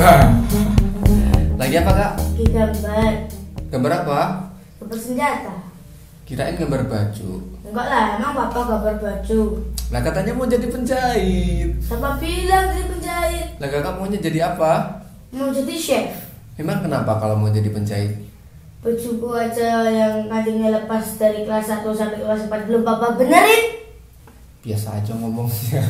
Lagi apa kak? Lagi gambar. Gambar apa? Gambar senjata. Kirain gambar baju. Enggak lah, emang bapak gambar baju. Lah katanya mau jadi penjahit. Siapa bilang jadi penjahit? Lah kakak maunya jadi apa? Mau jadi chef. Emang kenapa kalau mau jadi penjahit? Bajuku aja yang kancingnya lepas dari kelas 1 sampai kelas 4 belum bapak benerin. Biasa aja ngomongnya.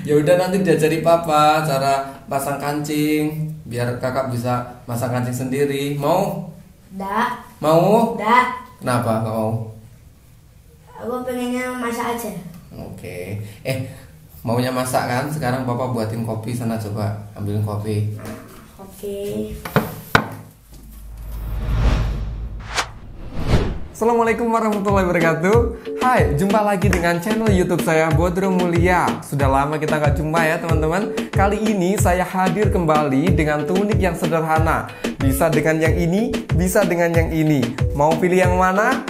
Ya udah nanti diajari papa cara pasang kancing biar kakak bisa masang kancing sendiri. Mau? Nggak. Mau? Nggak. Kenapa nggak mau? Aku pengennya masak aja. Oke. Maunya masak kan? Sekarang papa buatin kopi sana, coba ambilin kopi. Oke. Assalamualaikum warahmatullahi wabarakatuh. Hai, jumpa lagi dengan channel YouTube saya Bodro Mulia. Sudah lama kita nggak jumpa ya teman-teman. Kali ini saya hadir kembali dengan tunik yang sederhana. Bisa dengan yang ini, bisa dengan yang ini. Mau pilih yang mana?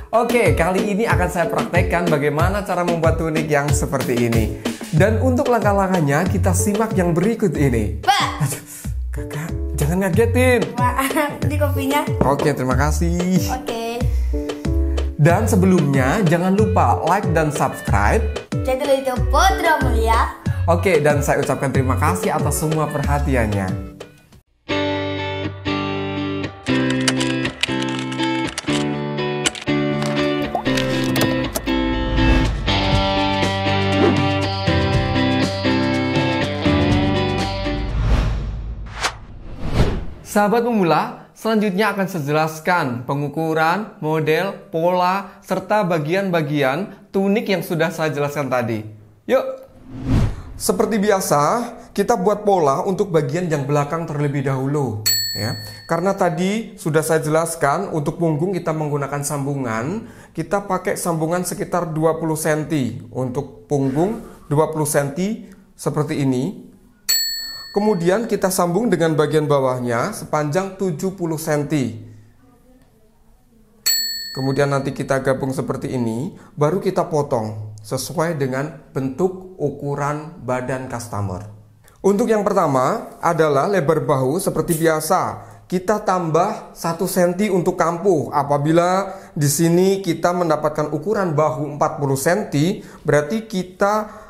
Oke, kali ini akan saya praktekkan bagaimana cara membuat tunik yang seperti ini. Dan untuk langkah-langkahnya kita simak yang berikut ini. Pak! Aduh, kakak, jangan ngagetin. Maaf, ini kopinya. Oke, terima kasih. Oke. Dan sebelumnya jangan lupa like dan subscribe Channel YouTube Bodro Mulia. Oke, dan saya ucapkan terima kasih atas semua perhatiannya. Sahabat pemula, selanjutnya akan saya jelaskan pengukuran, model, pola, serta bagian-bagian tunik yang sudah saya jelaskan tadi. Yuk! Seperti biasa, kita buat pola untuk bagian yang belakang terlebih dahulu. Ya. Karena tadi sudah saya jelaskan, untuk punggung kita menggunakan sambungan. Kita pakai sambungan sekitar 20 cm. Untuk punggung 20 cm seperti ini. Kemudian kita sambung dengan bagian bawahnya sepanjang 70 cm. Kemudian nanti kita gabung seperti ini, baru kita potong sesuai dengan bentuk ukuran badan customer. Untuk yang pertama adalah lebar bahu seperti biasa. Kita tambah 1 cm untuk kampuh. Apabila di sini kita mendapatkan ukuran bahu 40 cm, berarti kita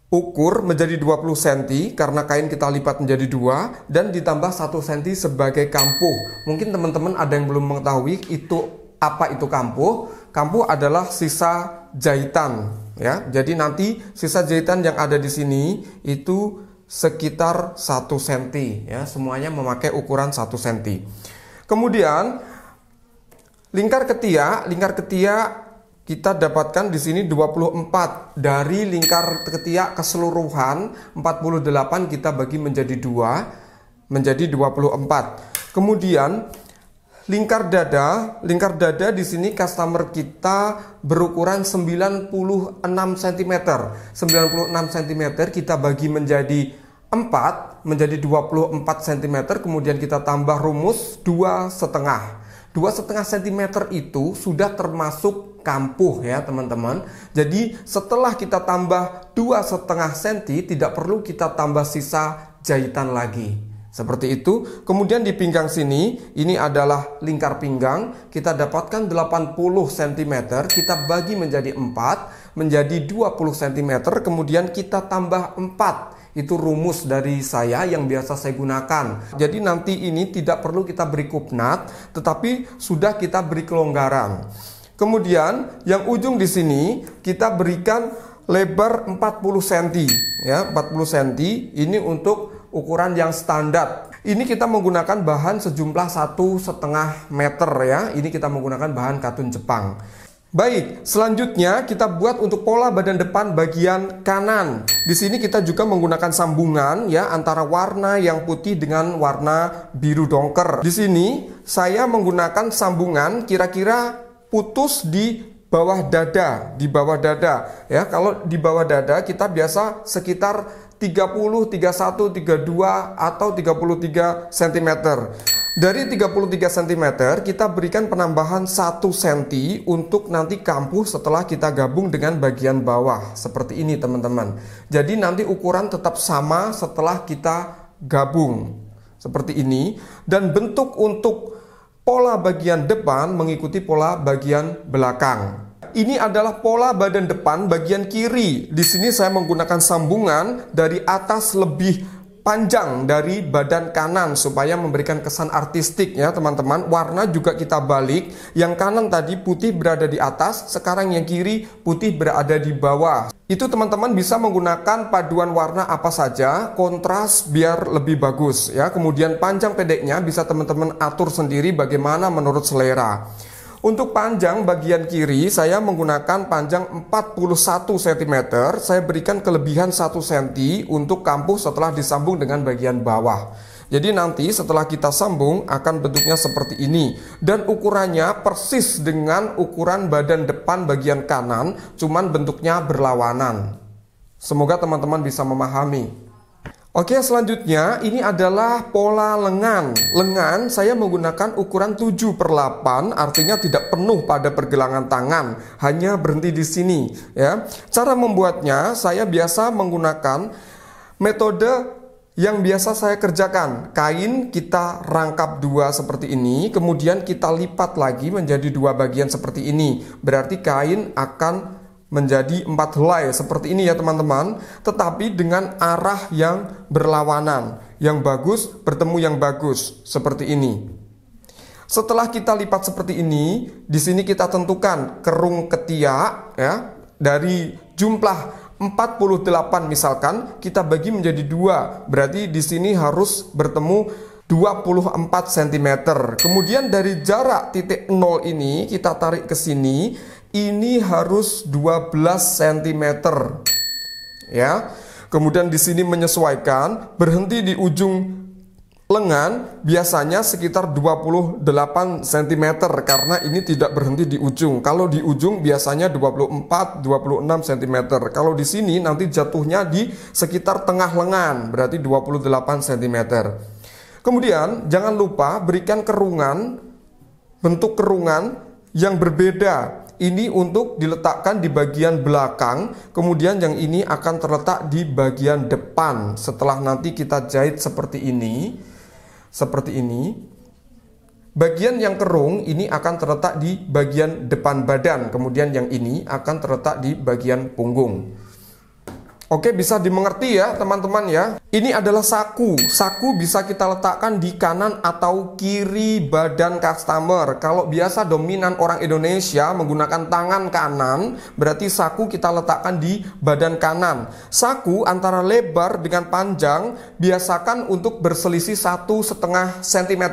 ukur menjadi 20 cm karena kain kita lipat menjadi 2 dan ditambah 1 cm sebagai kampuh. Mungkin teman-teman ada yang belum mengetahui apa itu kampuh. Kampuh adalah sisa jahitan ya. Jadi nanti sisa jahitan yang ada di sini itu sekitar 1 cm ya. Semuanya memakai ukuran 1 cm. Kemudian lingkar ketiak kita dapatkan di sini 24. Dari lingkar ketiak keseluruhan 48 kita bagi menjadi 2 menjadi 24. Kemudian lingkar dada di sini customer kita berukuran 96 cm. 96 cm kita bagi menjadi 4 menjadi 24 cm, kemudian kita tambah rumus 2,5. 2,5 cm itu sudah termasuk kampuh ya teman-teman. Jadi setelah kita tambah 2,5 cm tidak perlu kita tambah sisa jahitan lagi. Seperti itu. Kemudian di pinggang sini ini adalah lingkar pinggang. Kita dapatkan 80 cm. Kita bagi menjadi 4 menjadi 20 cm. Kemudian kita tambah 4. Itu rumus dari saya yang biasa saya gunakan. Jadi nanti ini tidak perlu kita beri kupnat, tetapi sudah kita beri kelonggaran. Kemudian yang ujung di sini kita berikan lebar 40 cm ya, 40 cm. Ini untuk ukuran yang standar. Ini kita menggunakan bahan sejumlah 1,5 meter ya. Ini kita menggunakan bahan katun Jepang. Baik, selanjutnya kita buat untuk pola badan depan bagian kanan. Di sini kita juga menggunakan sambungan ya antara warna yang putih dengan warna biru dongker. Di sini saya menggunakan sambungan kira-kira putus di bawah dada, ya. Kalau di bawah dada kita biasa sekitar 30, 31, 32 atau 33 cm. Dari 33 cm kita berikan penambahan 1 cm untuk nanti kampuh setelah kita gabung dengan bagian bawah. Seperti ini teman-teman. Jadi nanti ukuran tetap sama setelah kita gabung. Seperti ini. Dan bentuk untuk pola bagian depan mengikuti pola bagian belakang. Ini adalah pola badan depan bagian kiri. Di sini saya menggunakan sambungan dari atas lebih panjang dari badan kanan supaya memberikan kesan artistik ya teman-teman. Warna juga kita balik. Yang kanan tadi putih berada di atas, sekarang yang kiri putih berada di bawah. Itu teman-teman bisa menggunakan paduan warna apa saja, kontras biar lebih bagus ya. Kemudian panjang pendeknya bisa teman-teman atur sendiri bagaimana menurut selera. Untuk panjang bagian kiri saya menggunakan panjang 41 cm. Saya berikan kelebihan 1 cm untuk kampuh setelah disambung dengan bagian bawah. Jadi nanti setelah kita sambung akan bentuknya seperti ini. Dan ukurannya persis dengan ukuran badan depan bagian kanan, cuman bentuknya berlawanan. Semoga teman-teman bisa memahami. Oke, selanjutnya ini adalah pola lengan. Lengan saya menggunakan ukuran 7/8, artinya tidak penuh pada pergelangan tangan, hanya berhenti di sini ya. Cara membuatnya saya biasa menggunakan metode yang biasa saya kerjakan. Kain kita rangkap dua seperti ini, kemudian kita lipat lagi menjadi dua bagian seperti ini. Berarti kain akan menjadi 4 helai seperti ini ya teman-teman, tetapi dengan arah yang berlawanan. Yang bagus bertemu yang bagus seperti ini. Setelah kita lipat seperti ini, di sini kita tentukan kerung ketiak ya. Dari jumlah 48 misalkan kita bagi menjadi 2. Berarti di sini harus bertemu 24 cm. Kemudian dari jarak titik 0 ini kita tarik ke sini, ini harus 12 cm. Ya. Kemudian di sini menyesuaikan, berhenti di ujung lengan biasanya sekitar 28 cm karena ini tidak berhenti di ujung. Kalau di ujung biasanya 24, 26 cm. Kalau di sini nanti jatuhnya di sekitar tengah lengan, berarti 28 cm. Kemudian jangan lupa berikan kerungan, bentuk kerungan yang berbeda. Ini untuk diletakkan di bagian belakang, kemudian yang ini akan terletak di bagian depan. Setelah nanti kita jahit seperti ini, bagian yang kerung ini akan terletak di bagian depan badan, kemudian yang ini akan terletak di bagian punggung. Oke, bisa dimengerti ya teman-teman ya. Ini adalah saku. Saku bisa kita letakkan di kanan atau kiri badan customer. Kalau biasa dominan orang Indonesia menggunakan tangan kanan, berarti saku kita letakkan di badan kanan. Saku antara lebar dengan panjang biasakan untuk berselisih 1,5 cm.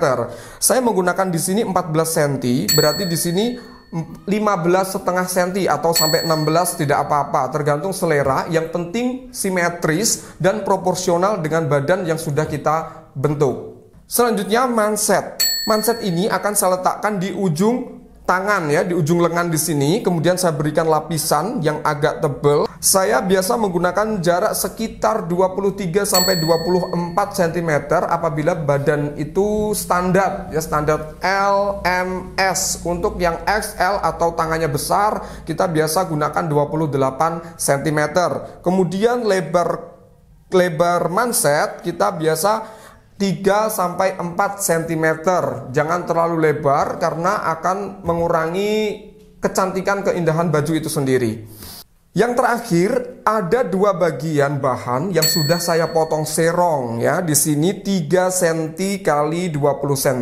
Saya menggunakan di sini 14 cm, berarti di sini 15,5 cm atau sampai 16 tidak apa-apa, tergantung selera. Yang penting simetris dan proporsional dengan badan yang sudah kita bentuk. Selanjutnya manset. Manset ini akan saya letakkan di ujung tangan ya, di ujung lengan di sini. Kemudian saya berikan lapisan yang agak tebal. Saya biasa menggunakan jarak sekitar 23 sampai 24 cm apabila badan itu standar ya, standar LMS. Untuk yang XL atau tangannya besar, kita biasa gunakan 28 cm. Kemudian lebar manset kita biasa 3 sampai 4 cm. Jangan terlalu lebar karena akan mengurangi kecantikan keindahan baju itu sendiri. Yang terakhir ada dua bagian bahan yang sudah saya potong serong ya. Di sini 3 cm kali 20 cm.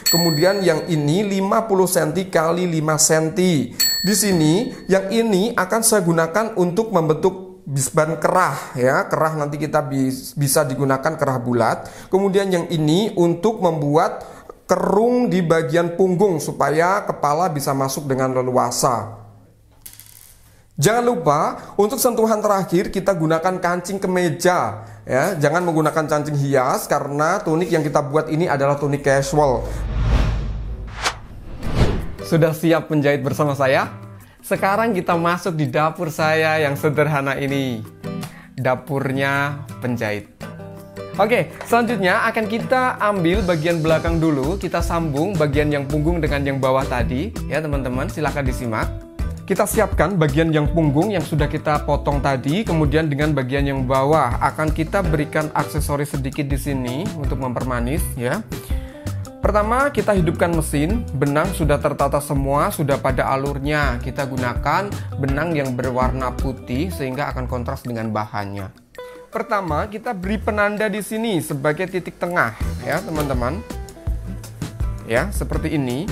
Kemudian yang ini 50 cm kali 5 cm. Di sini yang ini akan saya gunakan untuk membentuk bisban kerah ya. Kerah nanti kita bisa digunakan kerah bulat. Kemudian yang ini untuk membuat kerung di bagian punggung supaya kepala bisa masuk dengan leluasa. Jangan lupa untuk sentuhan terakhir kita gunakan kancing kemeja ya. Jangan menggunakan kancing hias karena tunik yang kita buat ini adalah tunik casual. Sudah siap menjahit bersama saya? Sekarang kita masuk di dapur saya yang sederhana ini. Dapurnya penjahit. Oke, selanjutnya akan kita ambil bagian belakang dulu. Kita sambung bagian yang punggung dengan yang bawah tadi. Ya teman-teman, silakan disimak. Kita siapkan bagian yang punggung yang sudah kita potong tadi. Kemudian dengan bagian yang bawah akan kita berikan aksesoris sedikit di sini untuk mempermanis ya. Pertama, kita hidupkan mesin. Benang sudah tertata semua, sudah pada alurnya. Kita gunakan benang yang berwarna putih sehingga akan kontras dengan bahannya. Pertama, kita beri penanda di sini sebagai titik tengah ya, teman-teman. Ya, seperti ini.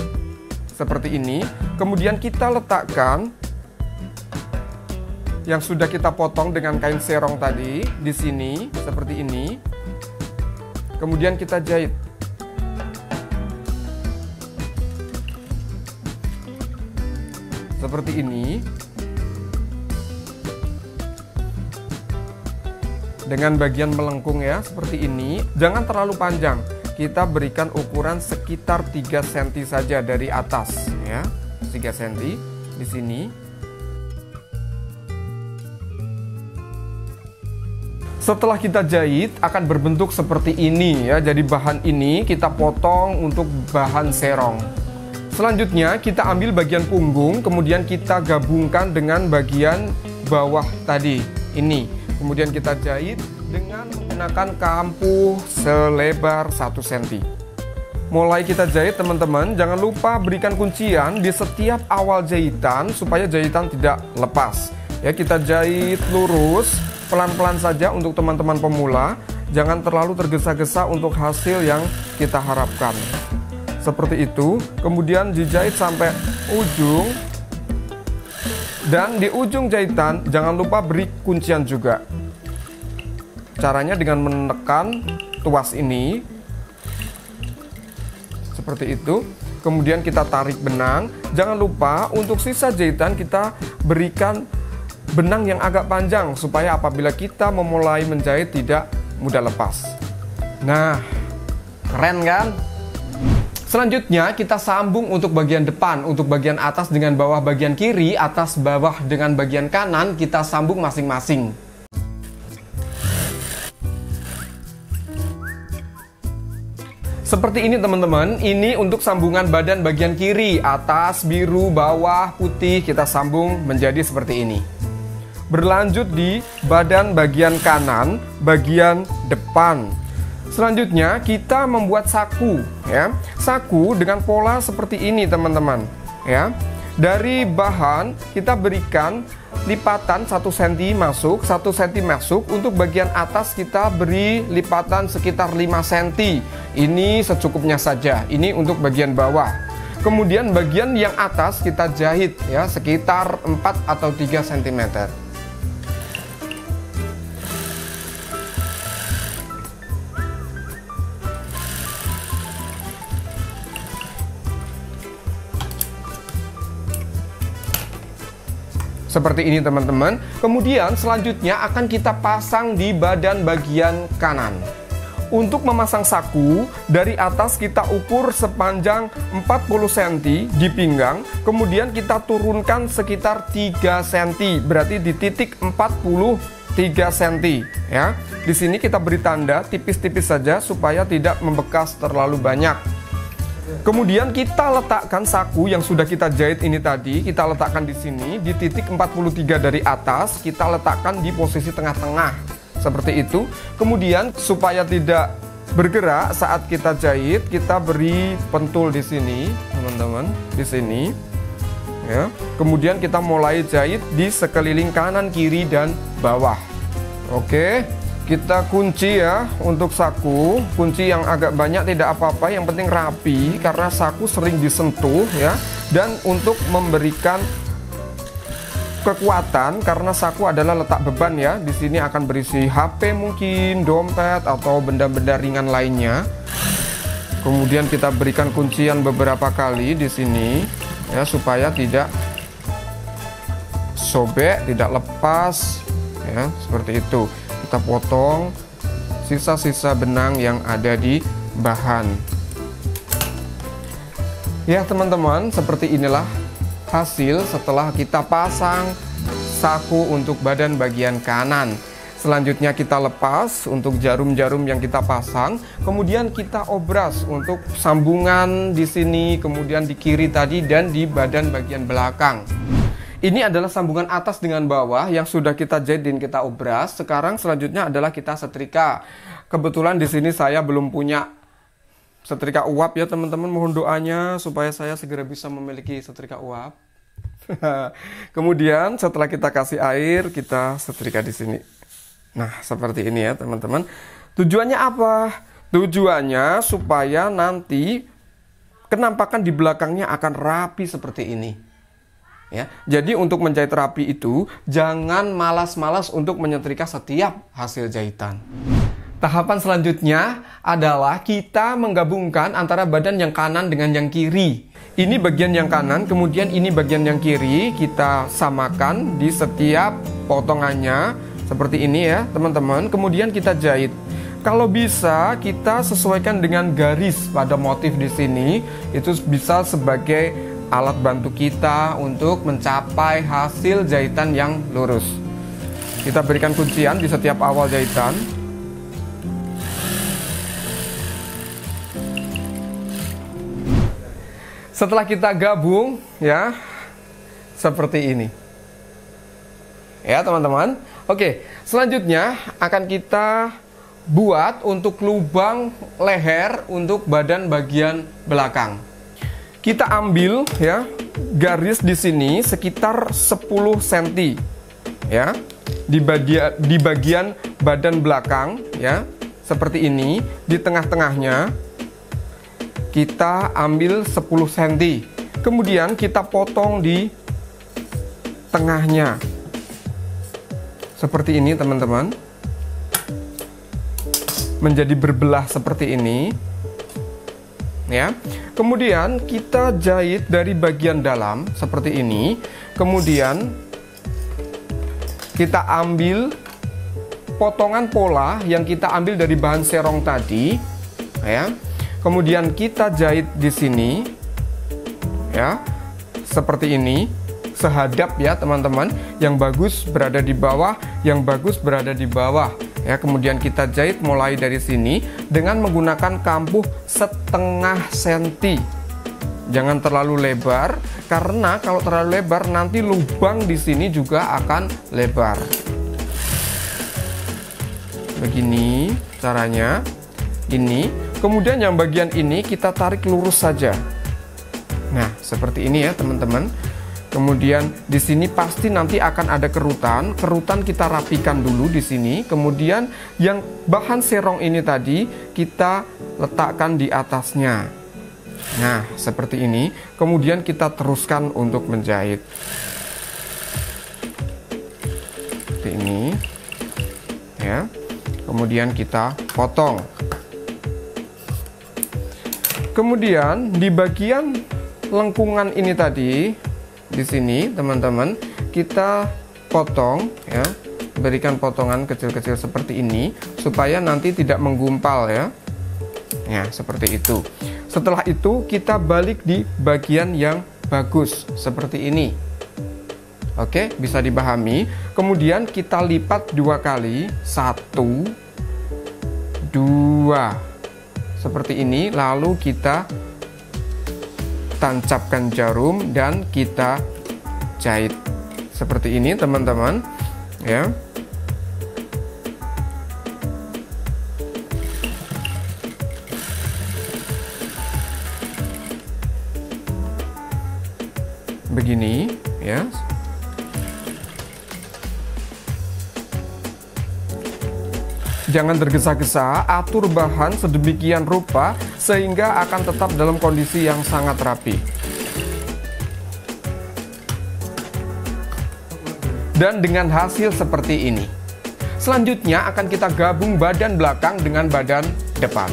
Seperti ini. Kemudian kita letakkan yang sudah kita potong dengan kain serong tadi di sini, seperti ini. Kemudian kita jahit. Seperti ini. Dengan bagian melengkung ya, seperti ini. Jangan terlalu panjang. Kita berikan ukuran sekitar 3 cm saja dari atas ya. 3 cm di sini. Setelah kita jahit akan berbentuk seperti ini ya. Jadi bahan ini kita potong untuk bahan serong. Selanjutnya kita ambil bagian punggung, kemudian kita gabungkan dengan bagian bawah tadi. Ini. Kemudian kita jahit dengan menggunakan kampuh selebar 1 cm. Mulai kita jahit teman-teman, jangan lupa berikan kuncian di setiap awal jahitan supaya jahitan tidak lepas. Ya, kita jahit lurus, pelan-pelan saja untuk teman-teman pemula. Jangan terlalu tergesa-gesa untuk hasil yang kita harapkan. Seperti itu, kemudian dijahit sampai ujung. Dan di ujung jahitan jangan lupa beri kuncian juga. Caranya dengan menekan tuas ini seperti itu. Kemudian kita tarik benang. Jangan lupa untuk sisa jahitan kita berikan benang yang agak panjang supaya apabila kita memulai menjahit tidak mudah lepas. Nah, keren kan? Selanjutnya kita sambung untuk bagian depan. Untuk bagian atas dengan bawah bagian kiri, atas bawah dengan bagian kanan kita sambung masing-masing. Seperti ini teman-teman. Ini untuk sambungan badan bagian kiri, atas biru, bawah putih, kita sambung menjadi seperti ini. Berlanjut di badan bagian kanan, bagian depan. Selanjutnya kita membuat saku ya. Saku dengan pola seperti ini teman-teman ya. Dari bahan kita berikan lipatan 1 cm masuk, 1 cm masuk. Untuk bagian atas kita beri lipatan sekitar 5 cm. Ini secukupnya saja. Ini untuk bagian bawah. Kemudian bagian yang atas kita jahit ya sekitar 4 atau 3 cm. Seperti ini teman-teman. Kemudian selanjutnya akan kita pasang di badan bagian kanan. Untuk memasang saku, dari atas kita ukur sepanjang 40 cm di pinggang. Kemudian kita turunkan sekitar 3 cm. Berarti di titik 43 cm ya. Di sini kita beri tanda tipis-tipis saja supaya tidak membekas terlalu banyak. Kemudian kita letakkan saku yang sudah kita jahit ini tadi, kita letakkan di sini di titik 43 dari atas, kita letakkan di posisi tengah-tengah seperti itu. Kemudian supaya tidak bergerak saat kita jahit, kita beri pentul di sini, teman-teman, di sini. Ya. Kemudian kita mulai jahit di sekeliling kanan, kiri, dan bawah. Oke. Kita kunci ya untuk saku. Kunci yang agak banyak tidak apa-apa, yang penting rapi karena saku sering disentuh ya. Dan untuk memberikan kekuatan karena saku adalah letak beban ya. Di sini akan berisi HP mungkin, dompet atau benda-benda ringan lainnya. Kemudian kita berikan kuncian beberapa kali di sini ya supaya tidak sobek, tidak lepas ya, seperti itu. Kita potong sisa-sisa benang yang ada di bahan. Ya teman-teman, seperti inilah hasil setelah kita pasang saku untuk badan bagian kanan. Selanjutnya kita lepas untuk jarum-jarum yang kita pasang, kemudian kita obras untuk sambungan di sini, kemudian di kiri tadi dan di badan bagian belakang. Ini adalah sambungan atas dengan bawah yang sudah kita jahit dan kita obras. Sekarang selanjutnya adalah kita setrika. Kebetulan di sini saya belum punya setrika uap ya teman-teman, mohon doanya supaya saya segera bisa memiliki setrika uap. Kemudian setelah kita kasih air, kita setrika di sini. Nah, seperti ini ya teman-teman. Tujuannya apa? Tujuannya supaya nanti kenampakan di belakangnya akan rapi seperti ini. Ya, jadi untuk menjahit rapi itu jangan malas-malas untuk menyetrika setiap hasil jahitan. Tahapan selanjutnya adalah kita menggabungkan antara badan yang kanan dengan yang kiri. Ini bagian yang kanan, kemudian ini bagian yang kiri. Kita samakan di setiap potongannya seperti ini ya teman-teman. Kemudian kita jahit. Kalau bisa kita sesuaikan dengan garis pada motif di sini. Itu bisa sebagai alat bantu kita untuk mencapai hasil jahitan yang lurus. Kita berikan kuncian di setiap awal jahitan. Setelah kita gabung ya seperti ini. Ya teman-teman. Oke, selanjutnya akan kita buat untuk lubang leher untuk badan bagian belakang. Kita ambil ya garis di sini sekitar 10 cm ya di bagian badan belakang ya seperti ini. Di tengah-tengahnya kita ambil 10 cm. Kemudian kita potong di tengahnya. Seperti ini teman-teman. Menjadi berbelah seperti ini. Ya. Kemudian kita jahit dari bagian dalam seperti ini. Kemudian kita ambil potongan pola yang kita ambil dari bahan serong tadi, ya. Kemudian kita jahit di sini. Ya. Seperti ini. Sehadap ya teman-teman, yang bagus berada di bawah, yang bagus berada di bawah ya. Kemudian kita jahit mulai dari sini dengan menggunakan kampuh setengah senti. Jangan terlalu lebar, karena kalau terlalu lebar nanti lubang di sini juga akan lebar. Begini caranya. Ini, kemudian yang bagian ini kita tarik lurus saja. Nah, seperti ini ya teman-teman. Kemudian di sini pasti nanti akan ada kerutan. Kerutan kita rapikan dulu di sini. Kemudian yang bahan serong ini tadi kita letakkan di atasnya. Nah, seperti ini. Kemudian kita teruskan untuk menjahit. Seperti ini. Ya. Kemudian kita potong. Kemudian di bagian lengkungan ini tadi, di sini teman-teman kita potong ya, berikan potongan kecil-kecil seperti ini supaya nanti tidak menggumpal ya. Ya, seperti itu. Setelah itu kita balik di bagian yang bagus seperti ini. Oke, bisa dipahami. Kemudian kita lipat 2 kali, 1 2 seperti ini, lalu kita tancapkan jarum dan kita jahit seperti ini teman-teman ya. Begini ya. Jangan tergesa-gesa, atur bahan sedemikian rupa sehingga akan tetap dalam kondisi yang sangat rapi. Dan dengan hasil seperti ini. Selanjutnya akan kita gabung badan belakang dengan badan depan.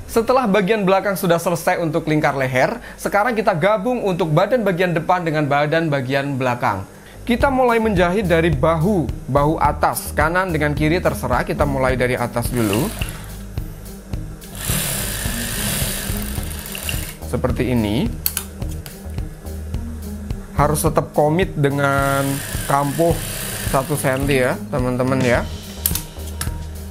Setelah bagian belakang sudah selesai untuk lingkar leher, sekarang kita gabung untuk badan bagian depan dengan badan bagian belakang. Kita mulai menjahit dari bahu atas, kanan dengan kiri terserah, kita mulai dari atas dulu. Seperti ini. Harus tetap komit dengan kampuh 1 cm ya teman-teman ya.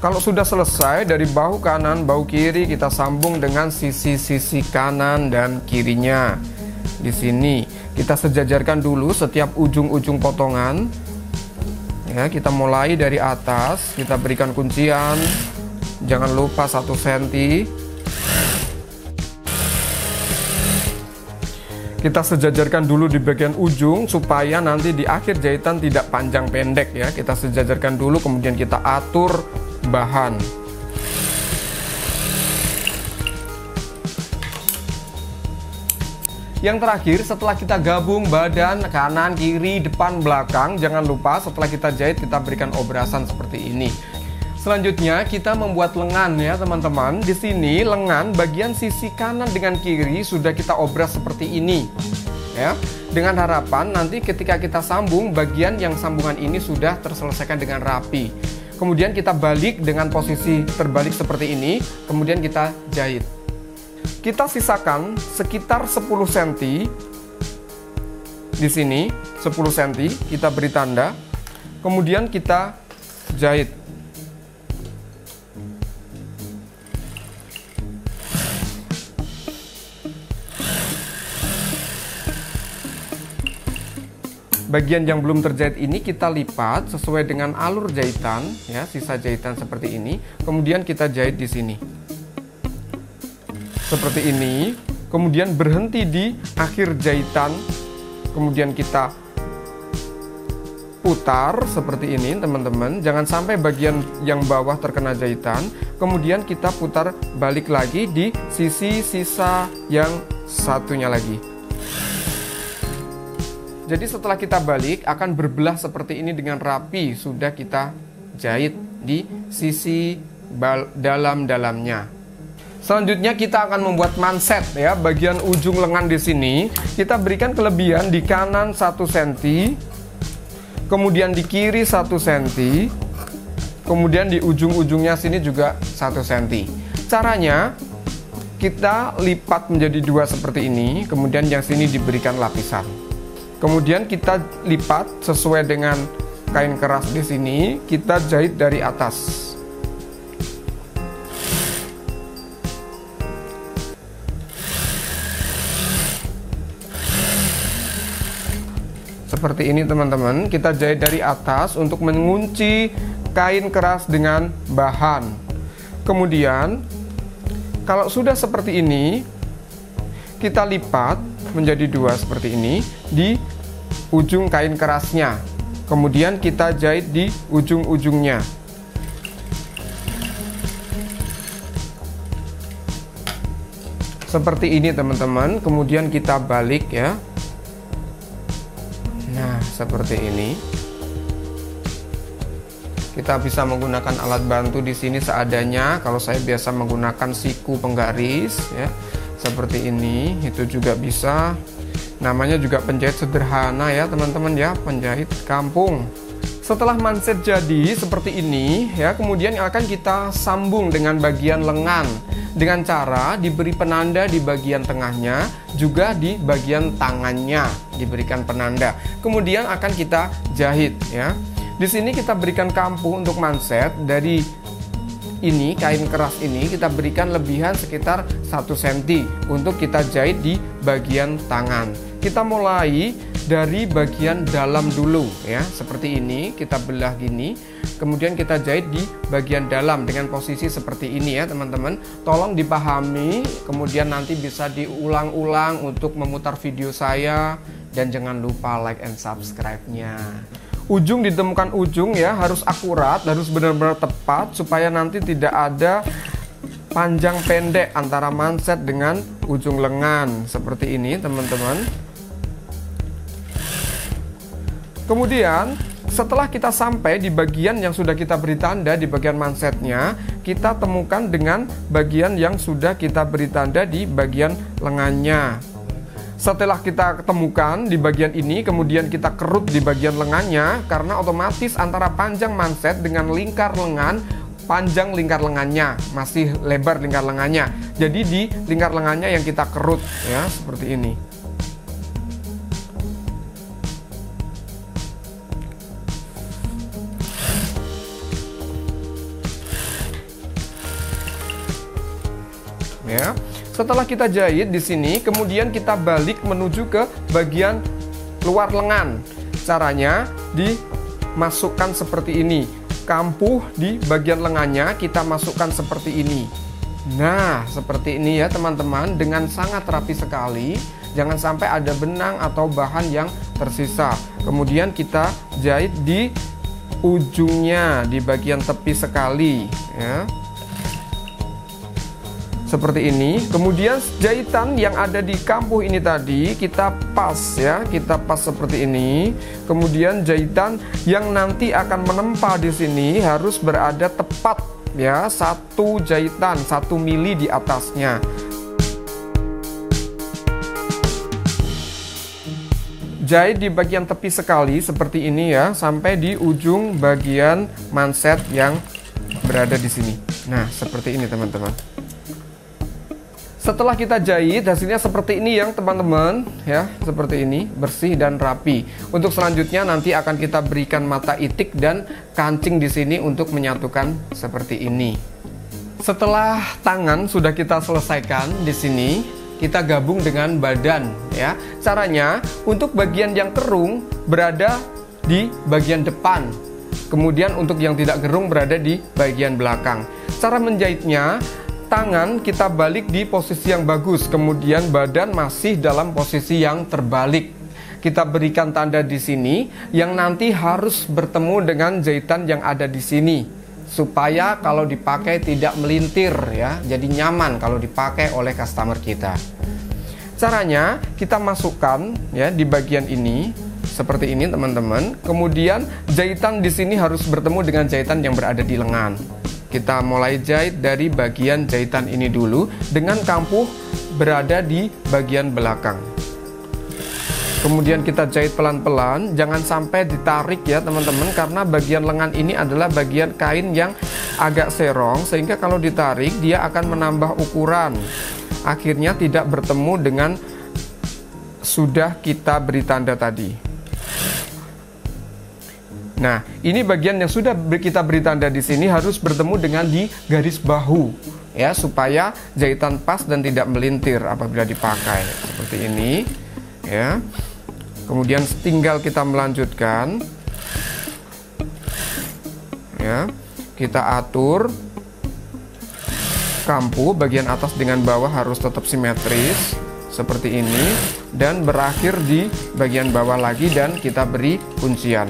Kalau sudah selesai dari bahu kanan, bahu kiri, kita sambung dengan sisi-sisi kanan dan kirinya. Di sini kita sejajarkan dulu setiap ujung-ujung potongan. Ya, kita mulai dari atas, kita berikan kuncian. Jangan lupa 1 cm. Kita sejajarkan dulu di bagian ujung supaya nanti di akhir jahitan tidak panjang pendek ya. Kita sejajarkan dulu, kemudian kita atur bahan. Yang terakhir, setelah kita gabung badan kanan, kiri, depan, belakang, jangan lupa setelah kita jahit kita berikan obrasan seperti ini. Selanjutnya kita membuat lengan ya teman-teman. Di sini lengan bagian sisi kanan dengan kiri sudah kita obras seperti ini. Ya, dengan harapan nanti ketika kita sambung, bagian yang sambungan ini sudah terselesaikan dengan rapi. Kemudian kita balik dengan posisi terbalik seperti ini, kemudian kita jahit. Kita sisakan sekitar 10 cm. Di sini 10 cm kita beri tanda. Kemudian kita jahit. Bagian yang belum terjahit ini kita lipat sesuai dengan alur jahitan ya, sisa jahitan seperti ini. Kemudian kita jahit di sini. Seperti ini. Kemudian berhenti di akhir jahitan. Kemudian kita putar seperti ini, teman-teman. Jangan sampai bagian yang bawah terkena jahitan. Kemudian kita putar balik lagi di sisi sisa yang satunya lagi. Jadi setelah kita balik akan berbelah seperti ini dengan rapi. Sudah kita jahit di sisi dalam-dalamnya. Selanjutnya kita akan membuat manset ya. Bagian ujung lengan di sini kita berikan kelebihan di kanan 1 cm, kemudian di kiri 1 cm, kemudian di ujung-ujungnya sini juga 1 cm. Caranya kita lipat menjadi 2 seperti ini, kemudian yang sini diberikan lapisan. Kemudian kita lipat sesuai dengan kain keras di sini, kita jahit dari atas. Seperti ini teman-teman, kita jahit dari atas untuk mengunci kain keras dengan bahan. Kemudian kalau sudah seperti ini, kita lipat menjadi 2 seperti ini di ujung kain kerasnya. Kemudian kita jahit di ujung-ujungnya. Seperti ini teman-teman. Kemudian kita balik ya. Nah, seperti ini. Kita bisa menggunakan alat bantu di sini seadanya. Kalau saya biasa menggunakan siku penggaris ya. Seperti ini, itu juga bisa. Namanya juga penjahit sederhana ya teman-teman ya, penjahit kampung. Setelah manset jadi seperti ini ya, kemudian akan kita sambung dengan bagian lengan dengan cara diberi penanda di bagian tengahnya, juga di bagian tangannya diberikan penanda. Kemudian akan kita jahit ya. Di sini kita berikan kampuh untuk manset. Dari ini kain keras ini kita berikan lebihan sekitar 1 cm untuk kita jahit di bagian tangan. Kita mulai dari bagian dalam dulu ya, seperti ini kita belah gini. Kemudian kita jahit di bagian dalam dengan posisi seperti ini ya teman-teman. Tolong dipahami, kemudian nanti bisa diulang-ulang untuk memutar video saya. Dan jangan lupa like and subscribe-nya. Ujung ditemukan ujung ya, harus akurat, harus benar-benar tepat supaya nanti tidak ada panjang pendek antara manset dengan ujung lengan. Seperti ini teman-teman. Kemudian setelah kita sampai di bagian yang sudah kita beri tanda di bagian mansetnya, kita temukan dengan bagian yang sudah kita beri tanda di bagian lengannya. Setelah kita ketemukan di bagian ini, kemudian kita kerut di bagian lengannya, karena otomatis antara panjang manset dengan lingkar lengan, panjang lingkar lengannya, masih lebar lingkar lengannya. Jadi di lingkar lengannya yang kita kerut ya, seperti ini. ya. Setelah kita jahit di sini, kemudian kita balik menuju ke bagian luar lengan. Caranya dimasukkan seperti ini. Kampuh di bagian lengannya kita masukkan seperti ini. Nah, seperti ini ya teman-teman, dengan sangat rapi sekali. Jangan sampai ada benang atau bahan yang tersisa. Kemudian kita jahit di ujungnya, di bagian tepi sekali ya. Seperti ini. Kemudian jahitan yang ada di kampuh ini tadi kita pas ya, kita pas seperti ini. Kemudian jahitan yang nanti akan menempa di sini harus berada tepat ya, 1 jahitan 1 mili di atasnya. Jahit di bagian tepi sekali seperti ini ya, sampai di ujung bagian manset yang berada di sini. Nah, seperti ini teman-teman. Setelah kita jahit, hasilnya seperti ini yang teman-teman ya, seperti ini, bersih dan rapi. Untuk selanjutnya nanti akan kita berikan mata itik dan kancing di sini untuk menyatukan seperti ini. Setelah tangan sudah kita selesaikan di sini, kita gabung dengan badan ya. Caranya untuk bagian yang kerung berada di bagian depan. Kemudian untuk yang tidak kerung berada di bagian belakang. Cara menjahitnya, tangan kita balik di posisi yang bagus, kemudian badan masih dalam posisi yang terbalik. Kita berikan tanda di sini yang nanti harus bertemu dengan jahitan yang ada di sini, supaya kalau dipakai tidak melintir ya, jadi nyaman kalau dipakai oleh customer kita. Caranya kita masukkan ya di bagian ini seperti ini teman-teman. Kemudian jahitan di sini harus bertemu dengan jahitan yang berada di lengan. Kita mulai jahit dari bagian jahitan ini dulu dengan kampuh berada di bagian belakang. Kemudian kita jahit pelan-pelan, jangan sampai ditarik ya teman-teman, karena bagian lengan ini adalah bagian kain yang agak serong, sehingga kalau ditarik dia akan menambah ukuran. Akhirnya tidak bertemu dengan sudah kita beri tanda tadi. Nah, ini bagian yang sudah kita beri tanda di sini harus bertemu dengan di garis bahu ya, supaya jahitan pas dan tidak melintir apabila dipakai seperti ini ya. Kemudian tinggal kita melanjutkan ya. Kita atur kampuh bagian atas dengan bawah harus tetap simetris seperti ini, dan berakhir di bagian bawah lagi dan kita beri kuncian.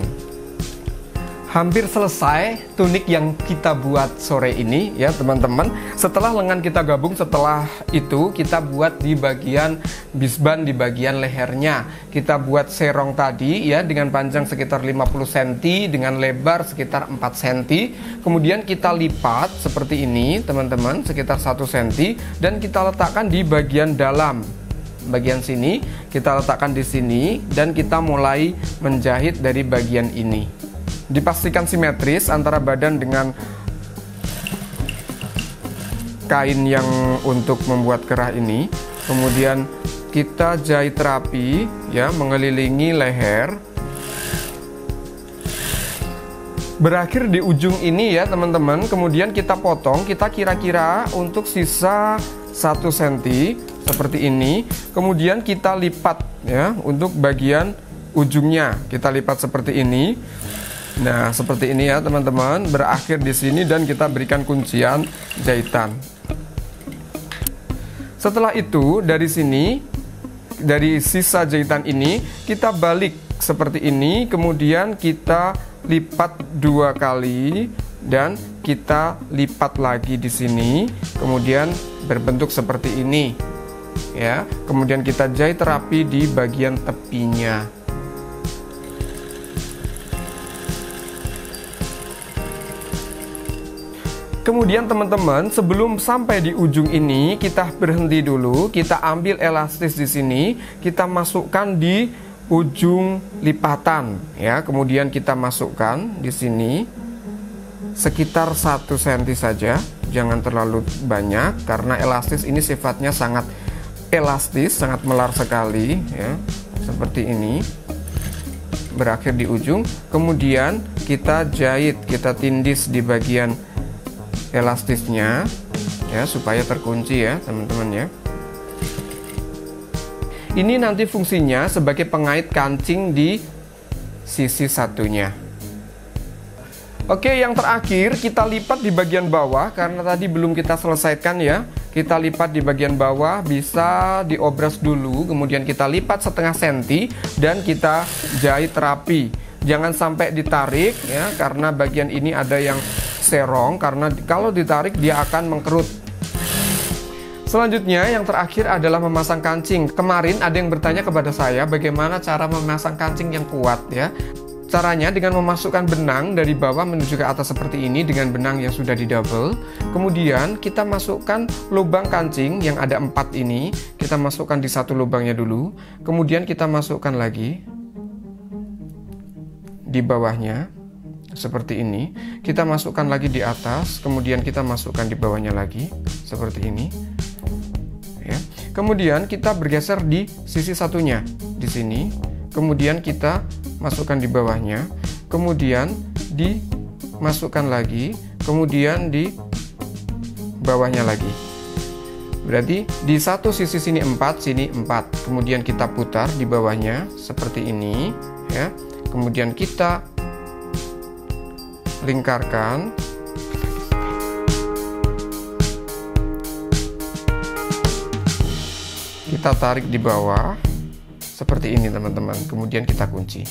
Hampir selesai tunik yang kita buat sore ini ya teman-teman. Setelah lengan kita gabung, setelah itu kita buat di bagian bisban, di bagian lehernya. Kita buat serong tadi ya, dengan panjang sekitar 50 cm, dengan lebar sekitar 4 cm. Kemudian kita lipat seperti ini teman-teman, sekitar 1 cm, dan kita letakkan di bagian dalam. Bagian sini kita letakkan di sini, dan kita mulai menjahit dari bagian ini. Dipastikan simetris antara badan dengan kain yang untuk membuat kerah ini. Kemudian kita jahit rapi ya, mengelilingi leher. Berakhir di ujung ini ya teman-teman. Kemudian kita potong, kita kira-kira untuk sisa 1 cm seperti ini. Kemudian kita lipat ya, untuk bagian ujungnya kita lipat seperti ini. Nah, seperti ini ya teman-teman, berakhir di sini dan kita berikan kuncian jahitan. Setelah itu dari sini, dari sisa jahitan ini kita balik seperti ini, kemudian kita lipat 2 kali dan kita lipat lagi di sini, kemudian berbentuk seperti ini ya. Kemudian kita jahit rapi di bagian tepinya. Kemudian teman-teman, sebelum sampai di ujung ini kita berhenti dulu, kita ambil elastis di sini, kita masukkan di ujung lipatan ya. Kemudian kita masukkan di sini sekitar 1 cm saja, jangan terlalu banyak karena elastis ini sifatnya sangat elastis, sangat melar sekali ya. Seperti ini. Berakhir di ujung, kemudian kita jahit, kita tindis di bagian elastisnya. ya, supaya terkunci ya teman-teman ya. Ini nanti fungsinya sebagai pengait kancing di sisi satunya. Oke, yang terakhir kita lipat di bagian bawah karena tadi belum kita selesaikan ya. Kita lipat di bagian bawah, bisa diobras dulu, kemudian kita lipat setengah senti dan kita jahit rapi. Jangan sampai ditarik ya, karena bagian ini ada yang serong, karena kalau ditarik dia akan mengkerut. Selanjutnya yang terakhir adalah memasang kancing. Kemarin ada yang bertanya kepada saya bagaimana cara memasang kancing yang kuat ya. Caranya dengan memasukkan benang dari bawah menuju ke atas seperti ini dengan benang yang sudah didouble. Kemudian kita masukkan lubang kancing yang ada 4 ini. Kita masukkan di satu lubangnya dulu. Kemudian kita masukkan lagi di bawahnya seperti ini. Kita masukkan lagi di atas. Kemudian kita masukkan di bawahnya lagi seperti ini. Ya. Kemudian kita bergeser di sisi satunya di sini. Kemudian kita masukkan di bawahnya, kemudian dimasukkan lagi, kemudian di bawahnya lagi. Berarti di satu sisi sini 4, sini 4. Kemudian kita putar di bawahnya seperti ini ya. Kemudian kita lingkarkan. Kita tarik di bawah seperti ini teman-teman, kemudian kita kunci.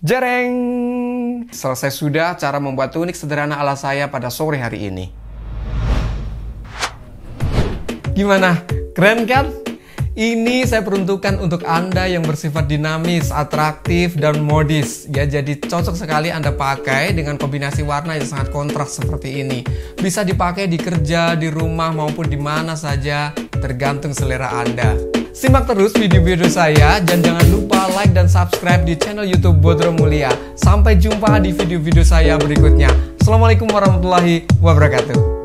Jereng! Selesai sudah cara membuat tunik sederhana ala saya pada sore hari ini. Gimana? Keren kan? Ini saya peruntukkan untuk Anda yang bersifat dinamis, atraktif, dan modis. Ya, jadi cocok sekali Anda pakai dengan kombinasi warna yang sangat kontras seperti ini. Bisa dipakai di kerja, di rumah, maupun di mana saja, tergantung selera Anda. Simak terus video-video saya, dan jangan lupa like dan subscribe di channel YouTube Bodro Mulia. Sampai jumpa di video-video saya berikutnya. Assalamualaikum warahmatullahi wabarakatuh.